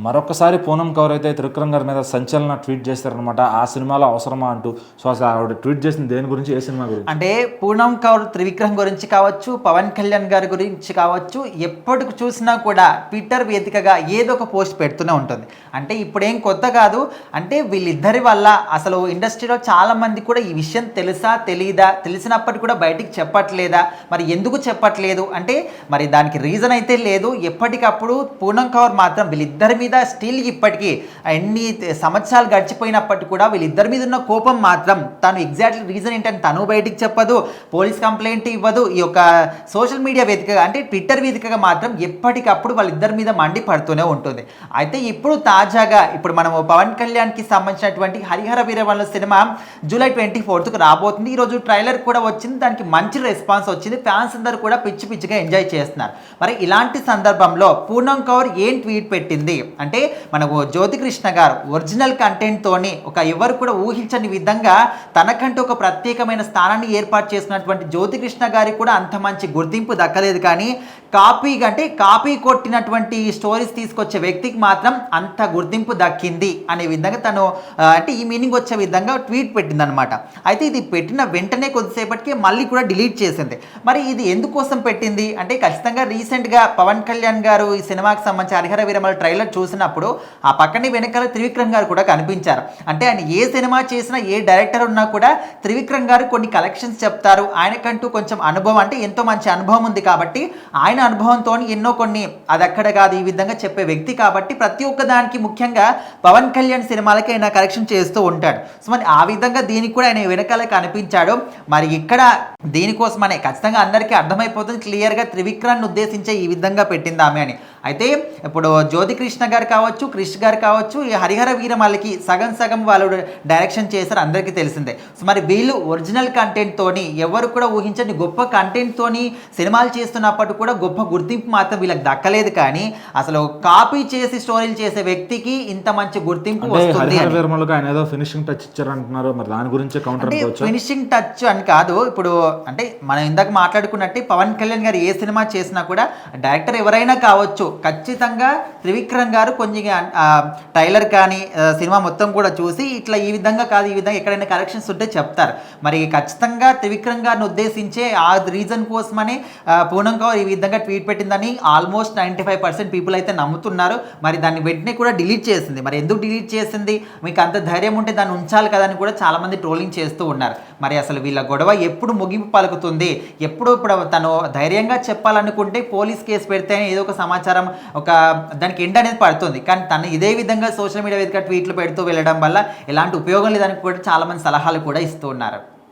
మరొకసారి పూనం కౌర్ అయితే త్రివిక్రమ్ గారి మీద సంచలన ట్వీట్ చేస్తారనమాట. ఆ సినిమాలో అవసరమా అంటూ. సో అసలు ఆవిడ ట్వీట్ చేసింది దేని గురించి, ఏ సినిమా గురించి? అంటే పూనం కౌర్ త్రివిక్రమ్ గురించి కావచ్చు, పవన్ కళ్యాణ్ గారి గురించి కావచ్చు, ఎప్పటికి చూసినా కూడా ట్విట్టర్ వేదికగా ఏదో ఒక పోస్ట్ పెడుతూనే ఉంటుంది. అంటే ఇప్పుడేం కొత్త కాదు. అంటే వీళ్ళిద్దరి వల్ల అసలు ఇండస్ట్రీలో చాలా మంది కూడా ఈ విషయం తెలుసా తెలీదా, తెలిసినప్పటికీ కూడా బయటికి చెప్పట్లేదా, మరి ఎందుకు చెప్పట్లేదు అంటే మరి దానికి రీజన్ అయితే లేదు. ఎప్పటికప్పుడు పూనం కౌర్ మాత్రం వీళ్ళిద్దరి మీద స్టిల్ ఇప్పటికీ ఎన్ని సంవత్సరాలు గడిచిపోయినప్పటికీ కూడా వీళ్ళిద్దరి మీద ఉన్న కోపం మాత్రం తను ఎగ్జాక్ట్లీ రీజన్ ఏంటని తను బయటికి చెప్పదు, పోలీస్ కంప్లైంట్ ఇవ్వదు. ఈ యొక్క సోషల్ మీడియా వేదికగా అంటే ట్విట్టర్ వేదికగా మాత్రం ఎప్పటికప్పుడు వాళ్ళిద్దరి మీద మండి పడుతూనే ఉంటుంది. అయితే ఇప్పుడు తాజాగా ఇప్పుడు మనము పవన్ కళ్యాణ్కి సంబంధించినటువంటి Harihara Veeramallu cinema July 24th రాబోతుంది. ఈరోజు ట్రైలర్ కూడా వచ్చింది, దానికి మంచి రెస్పాన్స్ వచ్చింది. ఫ్యాన్స్ అందరూ కూడా పిచ్చి పిచ్చిగా ఎంజాయ్ చేస్తున్నారు. మరి ఇలాంటి సందర్భంలో పూనం కౌర్ ఏం ట్వీట్ పెట్టింది అంటే మనకు జ్యోతికృష్ణ గారు ఒరిజినల్ కంటెంట్తోని ఒక ఎవరు కూడా ఊహించని విధంగా తనకంటూ ఒక ప్రత్యేకమైన స్థానాన్ని ఏర్పాటు చేసుకున్నటువంటి జ్యోతికృష్ణ గారికి కూడా అంత మంచి గుర్తింపు దక్కలేదు. కానీ కాపీ కొట్టినటువంటి స్టోరీస్ తీసుకొచ్చే వ్యక్తికి మాత్రం అంత గుర్తింపు దక్కింది అనే విధంగా తను అంటే ఈ మీనింగ్ వచ్చే విధంగా ట్వీట్ పెట్టింది అనమాట. అయితే ఇది పెట్టిన వెంటనే కొద్దిసేపటికి మళ్ళీ కూడా డిలీట్ చేసింది. మరి ఇది ఎందుకోసం పెట్టింది అంటే ఖచ్చితంగా రీసెంట్గా పవన్ కళ్యాణ్ గారు ఈ సినిమాకి సంబంధించి హరిహర వీరమల్లు ట్రైలర్ చూసినప్పుడు ఆ పక్కనే వెనకాల త్రివిక్రమ్ గారు కూడా కనిపించారు. అంటే ఆయన ఏ సినిమా చేసినా ఏ డైరెక్టర్ ఉన్నా కూడా త్రివిక్రమ్ గారు కొన్ని కలెక్షన్స్ చెప్తారు. ఆయనకంటూ కొంచెం అనుభవం అంటే ఎంతో మంచి అనుభవం ఉంది కాబట్టి ఆయన అనుభవంతో ఎన్నో కొన్ని అది అక్కడ కాదు ఈ విధంగా చెప్పే వ్యక్తి కాబట్టి ప్రతి ఒక్క దానికి ముఖ్యంగా పవన్ కళ్యాణ్ సినిమాలకి ఆయన కలెక్షన్ చేస్తూ ఉంటాడు. సో మరి ఆ విధంగా దీనికి కూడా ఆయన వెనకాల కనిపించాడు. మరి ఇక్కడ దీనికోసమనే ఖచ్చితంగా అందరికీ అర్థమైపోతుంది క్లియర్గా త్రివిక్రమ్ని ఉద్దేశించే ఈ విధంగా పెట్టింది ఆమె అని. అయితే ఇప్పుడు జ్యోతికృష్ణ గారు కావచ్చు, క్రిష్ గారు కావచ్చు, ఈ హరిహర వీరమల్లికి సగం సగం వాళ్ళు డైరెక్షన్ చేశారు, అందరికీ తెలిసిందే. సో మరి వీళ్ళు ఒరిజినల్ కంటెంట్తోని ఎవరు కూడా ఊహించని గొప్ప కంటెంట్తోని సినిమాలు చేస్తున్నప్పటికీ కూడా గొప్ప గుర్తింపు మాత్రం వీళ్ళకి దక్కలేదు. కానీ అసలు కాపీ చేసి స్టోరీలు చేసే వ్యక్తికి ఇంత మంచి గుర్తింపు వస్తుంది. ఫినిషింగ్ టచ్ ఇచ్చారంటున్నారు, మరి దాని గురించి కౌంటర్ ఫినిషింగ్ టచ్ అని కాదు. ఇప్పుడు అంటే మనం ఇందాక మాట్లాడుకున్నట్టే పవన్ కళ్యాణ్ గారు ఏ సినిమా చేసినా కూడా డైరెక్టర్ ఎవరైనా కావచ్చు, ఖచ్చితంగా త్రివిక్రమ్ గారు కొంచెం ట్రైలర్ కానీ సినిమా మొత్తం కూడా చూసి ఇట్లా ఈ విధంగా కాదు ఈ విధంగా ఎక్కడైనా కరెక్షన్స్ ఉంటే చెప్తారు. మరి ఖచ్చితంగా త్రివిక్రమ్ గారిని ఉద్దేశించే ఆ రీజన్ కోసమని పూనం కౌర్ ఈ విధంగా ట్వీట్ పెట్టిందని ఆల్మోస్ట్ 95% పీపుల్ అయితే నమ్ముతున్నారు. మరి దాన్ని వెంటనే కూడా డిలీట్ చేసింది. మరి ఎందుకు డిలీట్ చేసింది, మీకు అంత ధైర్యం ఉంటే దాన్ని ఉంచాలి కదా అని కూడా చాలామంది ట్రోలింగ్ చేస్తూ ఉన్నారు. మరి అసలు వీళ్ళ గొడవ ఎప్పుడు ముగింపు పలుకుతుంది, ఇప్పుడు తను ధైర్యంగా చెప్పాలనుకుంటే పోలీస్ కేసు పెడితేనే ఏదో ఒక సమాచారం ఒక దానికి ఎండ్ అనేది పడుతుంది. కానీ తను ఇదే విధంగా సోషల్ మీడియా వేదిక ట్వీట్లు పెడుతూ వెళ్ళడం వల్ల ఎలాంటి ఉపయోగం లేదని కూడా చాలా మంది సలహాలు కూడా ఇస్తూ ఉన్నారు.